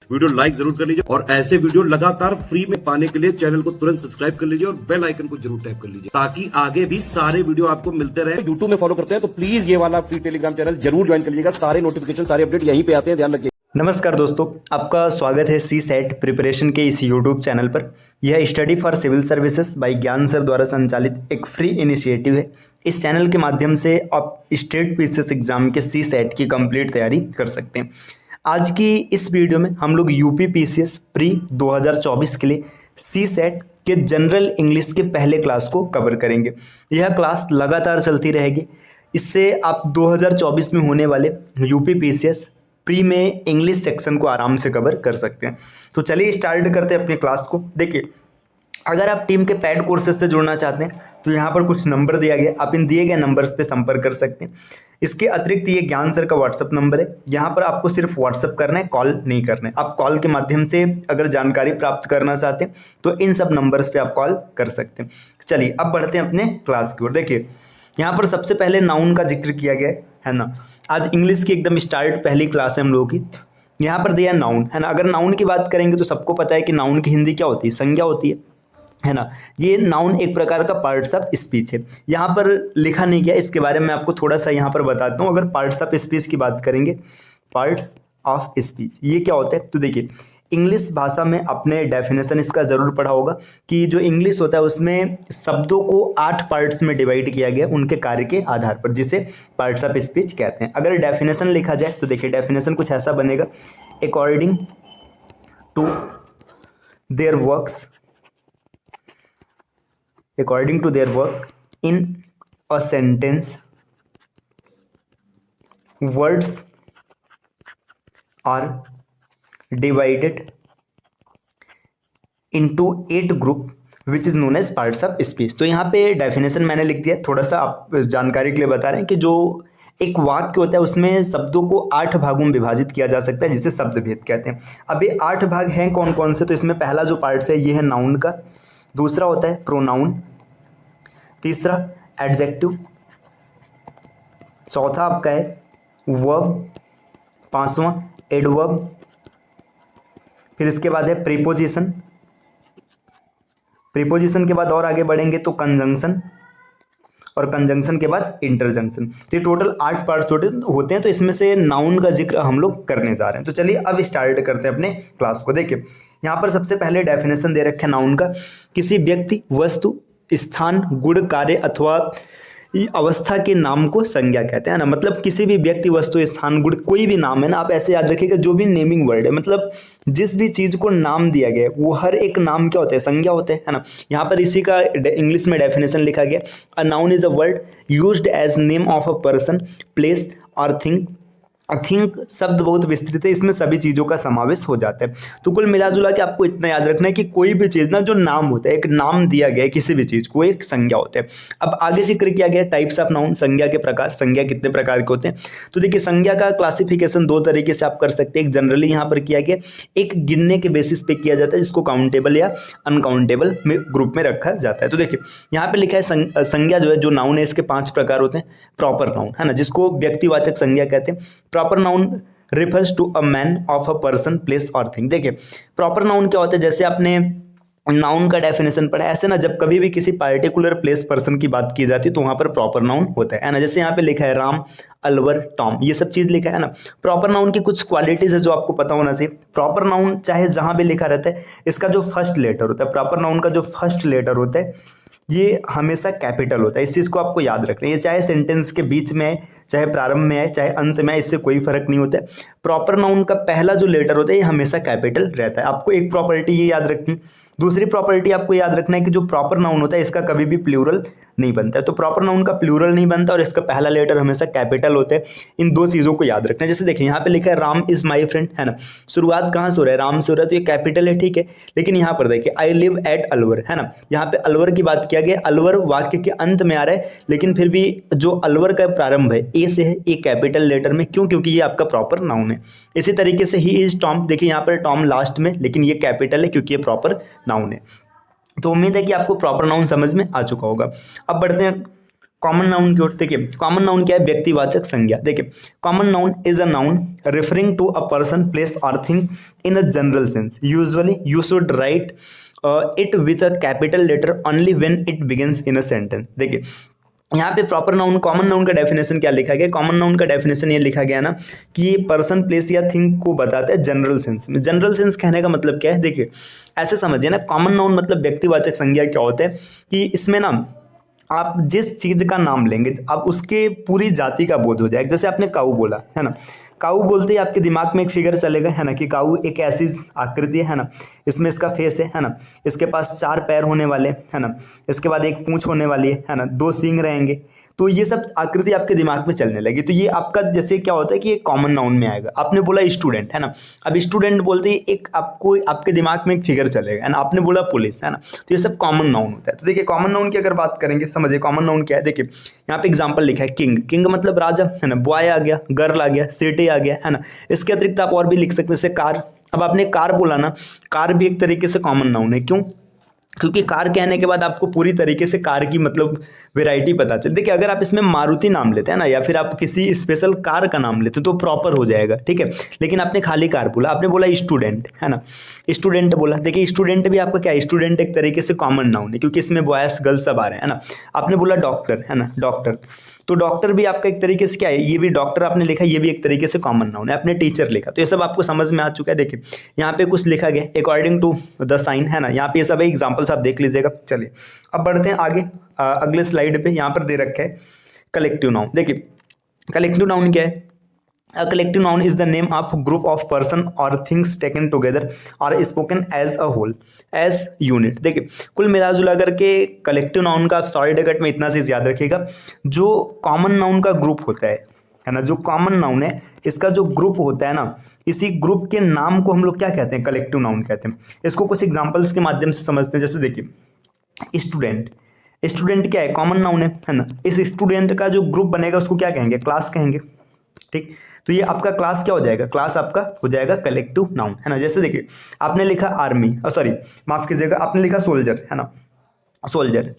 Video like जरूर कर लीजिए और ऐसे वीडियो लगातार फ्री में पाने के लिए चैनल को तुरंत सब्सक्राइब कर लीजिए और बेल आइकन को जरूर टैप कर लीजिए ताकि आगे भी सारे वीडियो आपको मिलते रहे। यूट्यूब में फॉलो करते हैं तो प्लीज ये वाला फ्री टेलीग्राम चैनल जरूर ज्वाइन कर लीजिएगा। सारे नोटिफिकेशन सारे अपडेट यहीं पे आते हैं, ध्यान रखिए। नमस्कार दोस्तों, आपका स्वागत है सी सेट प्रिपरेशन के इस यूट्यूब चैनल पर। यह study for civil services by Gyan sir द्वारा संचालित एक फ्री इनिशिएटिव है। इस चैनल के माध्यम से आप स्टेट पीसीएस एग्जाम के सी सेट की कंप्लीट तैयारी कर सकते हैं। आज की इस वीडियो में हम लोग यूपी पीसीएस प्री 2024 के लिए सी सेट के जनरल इंग्लिश के पहले क्लास को कवर करेंगे। यह क्लास लगातार चलती रहेगी। इससे आप 2024 में होने वाले यूपी पीसीएस प्री में इंग्लिश सेक्शन को आराम से कवर कर सकते हैं। तो चलिए स्टार्ट करते हैं अपनी क्लास को। देखिए, अगर आप टीम के पेड कोर्सेज से जुड़ना चाहते हैं तो यहाँ पर कुछ नंबर दिया गया, आप इन दिए गए नंबर्स पे संपर्क कर सकते हैं। इसके अतिरिक्त ये ज्ञान सर का व्हाट्सअप नंबर है, यहाँ पर आपको सिर्फ व्हाट्सअप करना है, कॉल नहीं करना है। आप कॉल के माध्यम से अगर जानकारी प्राप्त करना चाहते हैं तो इन सब नंबर्स पे आप कॉल कर सकते हैं। चलिए अब बढ़ते हैं अपने क्लास की ओर। देखिए, यहाँ पर सबसे पहले नाउन का जिक्र किया गया है ना। आज इंग्लिश की एकदम स्टार्ट पहली क्लास है हम लोगों की। यहाँ पर दिया नाउन है ना। अगर नाउन की बात करेंगे तो सबको पता है कि नाउन की हिंदी क्या होती है, संज्ञा होती है ना। ये नाउन एक प्रकार का पार्ट्स ऑफ स्पीच है। यहाँ पर लिखा नहीं गया, इसके बारे में आपको थोड़ा सा यहाँ पर बताता हूँ। अगर पार्ट्स ऑफ स्पीच की बात करेंगे, पार्ट्स ऑफ स्पीच ये क्या होता है, तो देखिए इंग्लिश भाषा में आपने डेफिनेशन इसका ज़रूर पढ़ा होगा कि जो इंग्लिश होता है उसमें शब्दों को 8 पार्ट्स में डिवाइड किया गया उनके कार्य के आधार पर, जिसे पार्ट्स ऑफ स्पीच कहते हैं। अगर डेफिनेशन लिखा जाए तो देखिए डेफिनेशन कुछ ऐसा बनेगा, according to their works, according to their work in a sentence, words are divided into 8 group which is known as parts of speech। तो यहाँ पे डेफिनेशन मैंने लिख दिया, थोड़ा सा आप जानकारी के लिए बता रहे हैं कि जो एक वाक्य होता है उसमें शब्दों को 8 भागों में विभाजित किया जा सकता है, जिसे शब्द भेद कहते हैं। अब ये 8 भाग हैं कौन कौन से, तो इसमें पहला जो पार्ट्स है ये है नाउन का, दूसरा होता है प्रोनाउन, तीसरा एडजेक्टिव, चौथा आपका है वर्ब, पांचवा एडवर्ब, फिर इसके बाद है प्रीपोजिशन, प्रीपोजिशन के बाद और आगे बढ़ेंगे तो कंजंक्शन, और कंजंक्शन के बाद इंटरजंक्शन। तो ये टोटल 8 पार्ट्स होते हैं। तो इसमें से नाउन का जिक्र हम लोग करने जा रहे हैं। तो चलिए अब स्टार्ट करते हैं अपने क्लास को। देखिए यहाँ पर सबसे पहले डेफिनेशन दे रखे हैं नाउन का, किसी व्यक्ति, वस्तु, स्थान, गुण, कार्य अथवा अवस्था के नाम को संज्ञा कहते हैं ना। मतलब किसी भी व्यक्ति, वस्तु, स्थान, गुण, कोई भी नाम है ना, आप ऐसे याद रखिएगा, जो भी नेमिंग वर्ड है, मतलब जिस भी चीज को नाम दिया गया है वो हर एक नाम क्या होता है, संज्ञा होते हैं, है ना। यहाँ पर इसी का इंग्लिश में डेफिनेशन लिखा गया, a noun is a word used as name of a person, place और थिंग। थिंक शब्द बहुत विस्तृत है, इसमें सभी चीज़ों का समावेश हो जाता है। तो कुल मिलाजुला के आपको इतना याद रखना है कि कोई भी चीज़ ना, जो नाम होता है, एक नाम दिया गया है किसी भी चीज़ को, एक संज्ञा होता है। अब आगे जिक्र किया गया टाइप्स ऑफ नाउन, संज्ञा के प्रकार, संज्ञा कितने प्रकार के होते हैं। तो देखिए संज्ञा का क्लासिफिकेशन 2 तरीके से आप कर सकते हैं। एक जनरली यहाँ पर किया गया, एक गिनने के बेसिस पे किया जाता है, जिसको काउंटेबल या अनकाउंटेबल में ग्रुप में रखा जाता है। तो देखिए यहाँ पे लिखा है संज्ञा जो है, जो नाउन है, इसके 5 प्रकार होते हैं। प्रॉपर नाउन है ना, जिसको व्यक्तिवाचक संज्ञा कहते हैं। Proper noun refers to a man of a person, place or thing। देखिए प्रॉपर नाउन क्या होता है, जैसे आपने नाउन का डेफिनेशन पढ़ा है, ऐसे ना जब कभी भी किसी पार्टिकुलर प्लेस, पर्सन की बात की जाती है तो वहां पर प्रॉपर नाउन होता है ना। जैसे यहाँ पे लिखा है राम, अलवर, टॉम, ये सब चीज लिखा है ना। प्रॉपर नाउन की कुछ क्वालिटीज है जो आपको पता होना चाहिए। प्रॉपर नाउन चाहे जहां भी लिखा रहता है, इसका जो फर्स्ट लेटर होता है, प्रॉपर नाउन का जो फर्स्ट लेटर होता है ये हमेशा कैपिटल होता है। इस चीज़ को आपको याद रखना है। ये चाहे सेंटेंस के बीच में आए, चाहे प्रारंभ में आए, चाहे अंत में आए, इससे कोई फर्क नहीं होता है। प्रॉपर नाउन का पहला जो लेटर होता है ये हमेशा कैपिटल रहता है। आपको एक प्रॉपर्टी ये याद रखनी। दूसरी प्रॉपर्टी आपको याद रखना है कि जो प्रॉपर नाउन होता है इसका कभी भी प्लूरल नहीं बनता है। तो प्रॉपर नाउन का प्लूरल नहीं बनता और इसका पहला लेटर हमेशा कैपिटल होता है। इन 2 चीज़ों को याद रखना है। जैसे देखिए यहाँ पे लिखा है राम इज माई फ्रेंड, है ना। शुरुआत कहाँ से हो रहा है, राम से हो रहा है, तो ये कैपिटल है, ठीक है। लेकिन यहाँ पर देखिए आई लिव एट अलवर, है ना। यहाँ पे अलवर की बात किया गया, अलवर वाक्य के अंत में आ रहा है, लेकिन फिर भी जो अलवर का प्रारंभ है ए से है, ए कैपिटल लेटर में, क्यों, क्योंकि ये आपका प्रॉपर नाउन है। इसी तरीके से ही इज टॉम, देखिए यहाँ पर टॉम लास्ट में, लेकिन ये कैपिटल है क्योंकि ये प्रॉपर नाउन है। तो उम्मीद है कि आपको प्रॉपर नाउन समझ में आ चुका होगा। अब बढ़ते हैं कॉमन नाउन की ओर देखिए, कॉमन नाउन क्या है? व्यक्तिवाचक संज्ञा। देखिए, common noun is a noun referring to a person, place और thing in a general sense. Usually you should write it with a capital letter only when it begins in a sentence. देखिए, यहाँ पे proper noun, common noun का definition क्या लिखा गया? Common noun का definition ये लिखा गया ना कि ये पर्सन, प्लेस या थिंग को बताता है जनरल सेंस में। जनरल सेंस कहने का मतलब क्या है? देखिए, ऐसे समझिए ना, कॉमन नाउन मतलब व्यक्तिवाचक संज्ञा क्या होता है कि इसमें ना आप जिस चीज का नाम लेंगे आप उसके पूरी जाति का बोध हो जाएगा। जैसे आपने काऊ बोला है ना, काऊ बोलते ही आपके दिमाग में एक फिगर चलेगा है ना कि काऊ एक ऐसी आकृति है ना, इसमें इसका फेस है ना, इसके पास 4 पैर होने वाले है ना, इसके बाद एक पूंछ होने वाली है ना, 2 सींग रहेंगे। तो ये सब आकृति आपके दिमाग में चलने लगी, तो ये आपका जैसे क्या होता है कि ये कॉमन नाउन में आएगा। आपने बोला स्टूडेंट है ना, अब स्टूडेंट बोलते ही एक आपको आपके दिमाग में एक फिगर चलेगा है ना। आपने बोला पुलिस है ना, तो ये सब कॉमन नाउन होता है। तो देखिए, कॉमन नाउन की अगर बात करेंगे, समझिए कॉमन नाउन क्या है। देखिए, यहाँ पे एग्जाम्पल लिखा है किंग, किंग मतलब राजा है ना, बॉय आ गया, गर्ल आ गया, सिटी आ गया है ना। इसके अतिरिक्त आप और भी लिख सकते हैं, जैसे कार। अब आपने कार बोला ना, कार भी एक तरीके से कॉमन नाउन है। क्यों? क्योंकि कार कहने के बाद आपको पूरी तरीके से कार की मतलब वैरायटी पता चल। देखिए, अगर आप इसमें मारुति नाम लेते हैं ना, या फिर आप किसी स्पेशल कार का नाम लेते हैं तो प्रॉपर हो जाएगा, ठीक है। लेकिन आपने खाली कार बोला, आपने बोला स्टूडेंट है ना, स्टूडेंट बोला। देखिए, स्टूडेंट भी आपका क्या है? स्टूडेंट एक तरीके से कॉमन नाउन है, क्योंकि इसमें बॉयज गर्ल्स सब आ रहे हैं ना। आपने बोला डॉक्टर है ना, डॉक्टर, तो डॉक्टर भी आपका एक तरीके से क्या है? ये भी डॉक्टर आपने लिखा, ये भी एक तरीके से कॉमन नाउन है। आपने टीचर लिखा, तो ये सब आपको समझ में आ चुका है। देखिए, यहाँ पे कुछ लिखा गया अकॉर्डिंग टू द साइन है ना, यहाँ पे ये सब एग्जाम्पल्स आप देख लीजिएगा। चलिए अब बढ़ते हैं आगे, अगले स्लाइड पे यहाँ पर दे रखा है कलेक्टिव नाउन। देखिए, कलेक्टिव नाउन क्या है? A collective noun is the name of group of person or things taken together or spoken as a whole, as unit। देखिए, कुल मिलाजुला करके कलेक्टिव नाउन का आप शॉर्टकट में इतना चीज याद रखिएगा, जो कॉमन नाउन का ग्रुप होता है ना, जो कॉमन नाउन है इसका जो ग्रुप होता है ना, इसी ग्रुप के नाम को हम लोग क्या कहते हैं? कलेक्टिव नाउन कहते हैं। इसको कुछ एग्जाम्पल्स के माध्यम से समझते हैं। जैसे देखिए, स्टूडेंट, स्टूडेंट क्या है? कॉमन नाउन है ना। इस स्टूडेंट का जो ग्रुप बनेगा उसको क्या कहेंगे? क्लास कहेंगे, ठीक। तो ये आपका क्लास क्या हो जाएगा? क्लास आपका हो जाएगा कलेक्टिव नाउन है ना। जैसे देखिए, आपने लिखा आर्मी, सॉरी माफ कीजिएगा, आपने लिखा सोल्जर है ना, सोल्जर,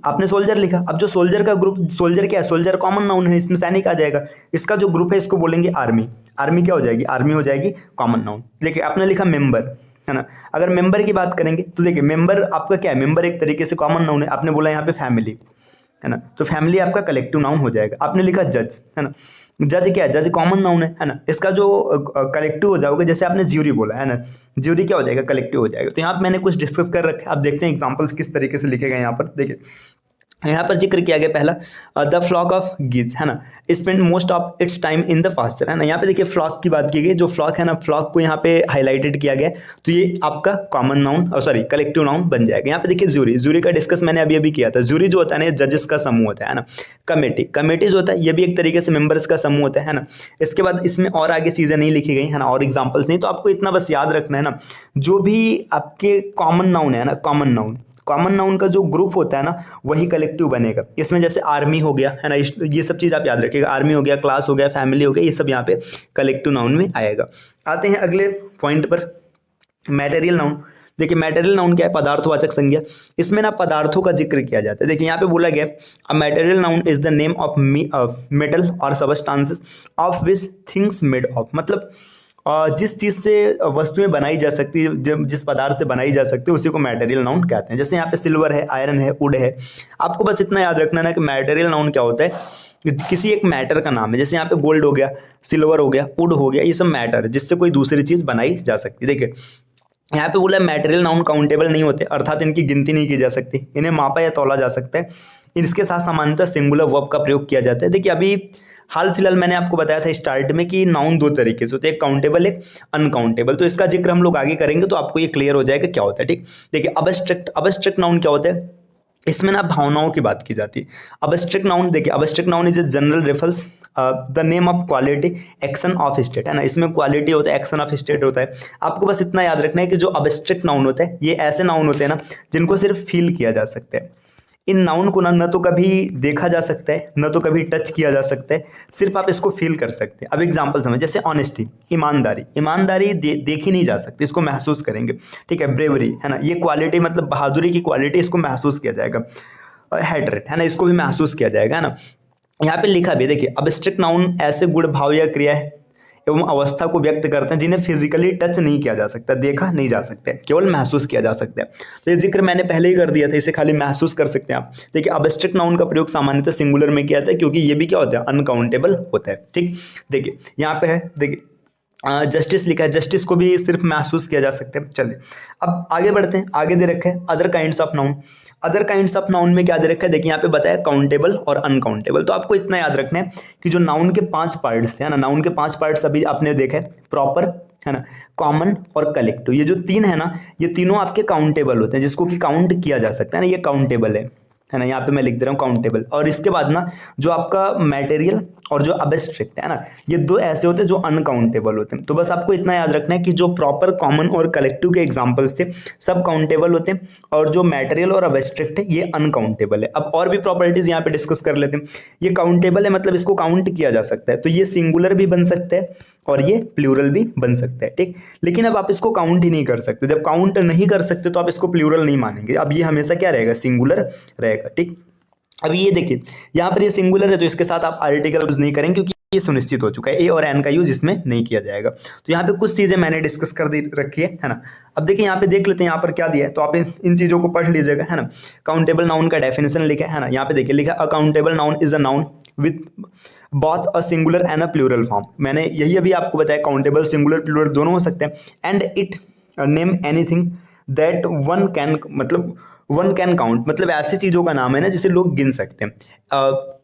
आपने सोल्जर लिखा। अब जो सोल्जर का ग्रुप, सोल्जर क्या है? सोल्जर कॉमन नाउन है, इसमें सैनिक आ जाएगा। इसका जो ग्रुप है इसको बोलेंगे आर्मी। आर्मी क्या हो जाएगी? आर्मी हो जाएगी कॉमन नाउन। देखिए, आपने लिखा मेंबर है ना, अगर मेंबर की बात करेंगे तो देखिए, मेंबर आपका क्या है? मेंबर एक तरीके से कॉमन नाउन है। आपने बोला यहाँ पे फैमिली है ना, तो फैमिली आपका कलेक्टिव नाउन हो जाएगा। आपने लिखा जज है ना, जज क्या है? जज कॉमन नाउन है ना। इसका जो कलेक्टिव हो जाओगे, जैसे आपने ज्यूरी बोला है ना, ज्यूरी क्या हो जाएगा? कलेक्टिव हो जाएगा। तो यहाँ पे मैंने कुछ डिस्कस कर रखा है, आप देखते हैं एग्जांपल्स किस तरीके से लिखे गए यहाँ पर। देखिए, यहाँ पर जिक्र किया गया पहला, द फ्लॉक ऑफ गीज है ना, spend most of its time in the faster है ना। यहाँ पे देखिए फ्लॉक की बात की गई, जो फ्लॉक है ना, फ्लॉक को यहाँ पे हाईलाइटेड किया गया, तो ये आपका common noun, sorry collective noun बन जाएगा। यहाँ पे देखिए जूरी, जूरी का डिस्कस मैंने अभी अभी किया था। जूरी जो होता है ना, जजेस का समूह होता है ना। कमेटी, कमेटी जो होता है ये भी एक तरीके से मेंबर्स का समूह होता है ना। इसके बाद इसमें और आगे चीज़ें नहीं लिखी गई है ना, और एग्जाम्पल्स नहीं, तो आपको इतना बस याद रखना है ना, जो भी आपके कॉमन नाउन है ना, कॉमन नाउन, कॉमन नाउन का जो ग्रुप होता है ना वही कलेक्टिव बनेगा। इसमें जैसे आर्मी हो गया है ना, ये सब चीज़ आप याद रखिएगा। आर्मी हो गया, क्लास हो गया, फैमिली हो गया, ये सब यहाँ पे कलेक्टिव नाउन में आएगा। आते हैं अगले पॉइंट पर, मैटेरियल नाउन। देखिए, मैटेरियल नाउन क्या है? पदार्थवाचक संज्ञा। इसमें ना पदार्थों का जिक्र किया जाता है। देखिए, यहाँ पे बोला गया a material noun is the name of metal और substances of which things made of. मतलब जिस चीज़ से वस्तुएं बनाई जा सकती है, जिस पदार्थ से बनाई जा सकती है, उसी को मैटेरियल नाउन कहते हैं। जैसे यहाँ पे सिल्वर है, आयरन है, वुड है। आपको बस इतना याद रखना है कि मैटेरियल नाउन क्या होता है? किसी एक मैटर का नाम है। जैसे यहाँ पे गोल्ड हो गया, सिल्वर हो गया, वुड हो गया, ये सब मैटर है जिससे कोई दूसरी चीज़ बनाई जा सकती है। देखिए, यहाँ पे बोला मैटेरियल नाउन काउंटेबल नहीं होते, अर्थात इनकी गिनती नहीं की जा सकती, इन्हें मापा या तौला जा सकता है। इसके साथ सामान्यतः सिंगुलर वर्ब का प्रयोग किया जाता है। देखिए, अभी हाल फिलहाल मैंने आपको बताया था स्टार्ट में कि नाउन दो तरीके से होते हैं, एक काउंटेबल, एक अनकाउंटेबल। तो इसका जिक्र हम लोग आगे करेंगे तो आपको ये क्लियर हो जाएगा क्या होता है, ठीक। देखिए, अबस्ट्रैक्ट, अबस्ट्रैक्ट नाउन क्या होता है? इसमें ना भावनाओं की बात की जाती है। अबस्ट्रैक्ट नाउन, देखिए abstract noun is a general refers the name of quality, action of state है ना। इसमें क्वालिटी होता है, एक्शन ऑफ स्टेट होता है। आपको बस इतना याद रखना है कि जो अबस्ट्रैक्ट नाउन होता है ये ऐसे नाउन होते हैं ना जिनको सिर्फ फील किया जा सकता है। इन नाउन को ना न तो कभी देखा जा सकता है, न तो कभी टच किया जा सकता है, सिर्फ आप इसको फील कर सकते हैं। अब एग्जांपल समझ, जैसे ऑनेस्टी, ईमानदारी, ईमानदारी देखी नहीं जा सकती, इसको महसूस करेंगे, ठीक है। ब्रेवरी है ना, ये क्वालिटी मतलब बहादुरी की क्वालिटी, इसको महसूस किया जाएगा। हेट रेट, है ना, इसको भी महसूस किया जाएगा, है ना। यहाँ पे लिखा भी देखिए, अब्स्ट्रैक्ट नाउन ऐसे गुण, भाव या क्रिया है एवं अवस्था को व्यक्त करते हैं जिन्हें फिजिकली टच नहीं किया जा सकता, देखा नहीं जा सकता, केवल महसूस किया जा सकता है। तो ये जिक्र मैंने पहले ही कर दिया था, इसे खाली महसूस कर सकते हैं आप। देखिए अब्स्ट्रैक्ट नाउन का प्रयोग सामान्यतः सिंगुलर में किया जाता है क्योंकि ये भी क्या होता है, अनकाउंटेबल होता है। ठीक, देखिए यहाँ पे है, देखिए जस्टिस लिखा है, जस्टिस को भी सिर्फ महसूस किया जा सकता है। चलिए अब आगे बढ़ते हैं, आगे दे रखा है other kinds of noun. Other kinds of noun में क्या दे रखा है, देखिए यहाँ पे बताया काउंटेबल और अनकाउंटेबल। तो आपको इतना याद रखना है कि जो नाउन के 5 पार्ट्स थे, है ना, नाउन के 5 पार्ट्स अभी आपने देखे, प्रॉपर, है ना, कॉमन और कलेक्टिव। ये जो 3 है ना, ये तीनों आपके काउंटेबल होते हैं, जिसको कि काउंट किया जा सकता है ना, ये काउंटेबल है ना, यहाँ पे मैं लिख दे रहा हूँ काउंटेबल। और इसके बाद ना जो आपका मटेरियल और जो अब्स्ट्रैक्ट है ना, ये 2 ऐसे होते हैं जो अनकाउंटेबल होते हैं। तो बस आपको इतना याद रखना है कि जो प्रॉपर, कॉमन और कलेक्टिव के एग्जांपल्स थे सब काउंटेबल होते हैं, और जो मटेरियल और अब्स्ट्रैक्ट है ये अनकाउंटेबल है। अब और भी प्रॉपर्टीज यहाँ पे डिस्कस कर लेते हैं। ये काउंटेबल है मतलब इसको काउंट किया जा सकता है, तो ये सिंगुलर भी बन सकता है और ये प्लूरल भी बन सकता है। ठीक, लेकिन अब आप इसको काउंट ही नहीं कर सकते। जब काउंट नहीं कर सकते तो आप इसको प्लूरल नहीं मानेंगे, अब ये हमेशा क्या रहेगा, सिंगुलर रहेगा। ठीक, अब ये देखिए यहाँ पर ये सिंगुलर है तो इसके साथ आप आर्टिकल यूज नहीं करेंगे क्योंकि ये सुनिश्चित हो चुका है, ए और एन का यूज इसमें नहीं किया जाएगा। तो यहाँ पे कुछ चीजें मैंने डिस्कस कर दी रखी है ना। अब देखिए यहाँ पे देख लेते हैं यहाँ पर क्या दिया है, तो आप इन चीजों को पढ़ लीजिएगा, है ना। काउंटेबल नाउन का डेफिनेशन लिखा है ना, यहाँ पे देखिए लिखा, a countable noun is a noun with both a singular and a plural form. मैंने यही अभी आपको बताया, काउंटेबल सिंगुलर प्लूरल दोनों हो सकते हैं। And it name anything that one can, मतलब वन कैन काउंट, मतलब ऐसी चीज़ों का नाम है ना जिसे लोग गिन सकते हैं।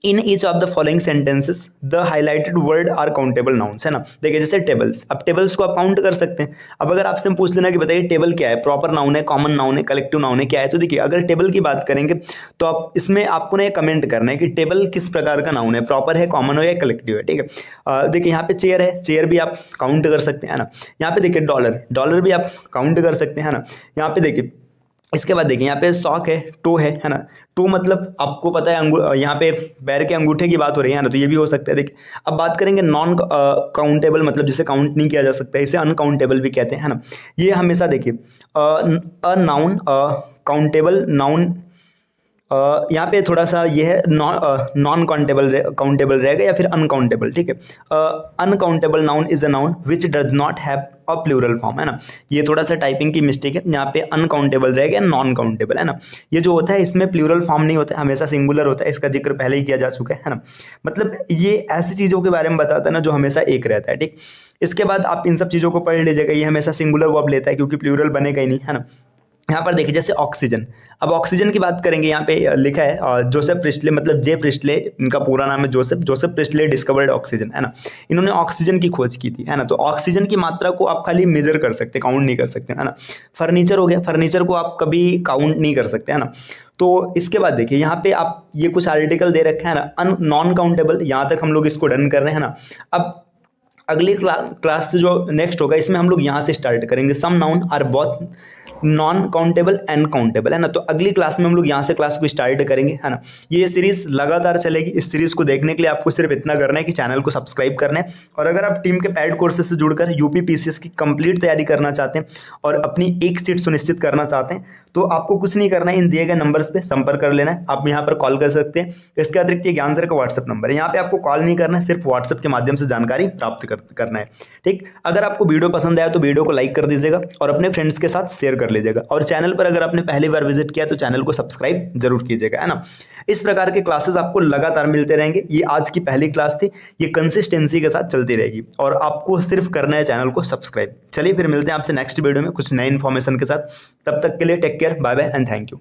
In each of the following sentences the highlighted word are countable nouns, है ना। देखिए जैसे टेबल्स, अब टेबल्स को आप काउंट कर सकते हैं। अब अगर आपसे पूछ लेना कि बताइए टेबल क्या है, प्रॉपर नाउन है, कॉमन नाउन है, कलेक्टिव नाउन है, क्या है, तो देखिए अगर टेबल की बात करेंगे तो आप इसमें आपको ना कमेंट करना है कि टेबल किस प्रकार का नाउन है, प्रॉपर है, कॉमन हो या कलेक्टिव है। ठीक है, देखिए यहाँ पे चेयर है, चेयर भी आप काउंट कर सकते हैं, है ना। यहाँ पे देखिए डॉलर, डॉलर भी आप काउंट कर सकते हैं, है ना। यहाँ पे देखिए, इसके बाद देखिए यहाँ पे सॉक है, टो है ना। टो मतलब आपको पता है यहाँ पे पैर के अंगूठे की बात हो रही है ना, तो ये भी हो सकता है। देखिए अब बात करेंगे नॉन काउंटेबल, मतलब जिसे काउंट नहीं किया जा सकता, इसे अनकाउंटेबल भी कहते हैं, है ना। ये हमेशा देखिए अ नाउन, काउंटेबल नाउन, यहाँ पे थोड़ा सा ये है नॉन काउंटेबल रहेगा या फिर अनकाउंटेबल। ठीक है, uncountable noun is a noun which does not have a plural form, है ना। ये थोड़ा सा टाइपिंग की मिस्टेक है, यहाँ पे अनकाउंटेबल रहेगा, नॉन काउंटेबल, है ना। ये जो होता है इसमें प्लूरल फॉर्म नहीं होता है, हमेशा सिंगुलर होता है, इसका जिक्र पहले ही किया जा चुका है ना। मतलब ये ऐसी चीज़ों के बारे में बताता है ना जो हमेशा एक रहता है। ठीक, इसके बाद आप इन सब चीज़ों को पढ़ लीजिएगा, ये हमेशा सिंगुलर वर्ब लेता है क्योंकि प्लूरल बनेगा ही नहीं, है ना। यहाँ पर देखिए जैसे ऑक्सीजन, अब ऑक्सीजन की बात करेंगे, यहाँ पे लिखा है जोसेफ प्रिस्टले, मतलब जे प्रिस्टले, इनका पूरा नाम है जोसेफ प्रिस्टले डिस्कवर्ड ऑक्सीजन, है ना। इन्होंने ऑक्सीजन की खोज की थी, है ना। तो ऑक्सीजन की मात्रा को आप खाली मेजर कर सकते, काउंट नहीं कर सकते, है ना। फर्नीचर हो गया, फर्नीचर को आप कभी काउंट नहीं कर सकते, है ना। तो इसके बाद देखिए यहाँ पे आप ये कुछ आर्टिकल दे रखे हैं ना, नॉन काउंटेबल, यहाँ तक हम लोग इसको डन कर रहे हैं ना। अब अगली क्लास से जो नेक्स्ट होगा इसमें हम लोग यहाँ से स्टार्ट करेंगे, some noun are both non countable and countable, है ना। तो अगली क्लास में हम लोग यहाँ से क्लास को स्टार्ट करेंगे, है ना। ये सीरीज लगातार चलेगी, इस सीरीज को देखने के लिए आपको सिर्फ इतना करना है कि चैनल को सब्सक्राइब करना है। और अगर आप टीम के पैड कोर्सेज से जुड़कर यूपी पीसीएस की कंप्लीट तैयारी करना चाहते हैं और अपनी एक सीट सुनिश्चित करना चाहते हैं तो आपको कुछ नहीं करना है, इन दिए गए नंबर्स पे संपर्क कर लेना है। आप यहाँ पर कॉल कर सकते हैं, इसके अतिरिक्त ये ज्ञान सर का व्हाट्सएप नंबर है, यहाँ पे आपको कॉल नहीं करना है, सिर्फ व्हाट्सएप के माध्यम से जानकारी प्राप्त करना है। ठीक, अगर आपको वीडियो पसंद आया तो वीडियो को लाइक कर दीजिएगा और अपने फ्रेंड्स के साथ शेयर कर लीजिएगा। और चैनल पर अगर आपने पहली बार विजिट किया तो चैनल को सब्सक्राइब जरूर कीजिएगा, है ना। इस प्रकार के क्लासेस आपको लगातार मिलते रहेंगे। ये आज की पहली क्लास थी, ये कंसिस्टेंसी के साथ चलती रहेगी और आपको सिर्फ करना है चैनल को सब्सक्राइब। चलिए फिर मिलते हैं आपसे नेक्स्ट वीडियो में कुछ नई इन्फॉर्मेशन के साथ, तब तक के लिए take care, bye bye and thank you.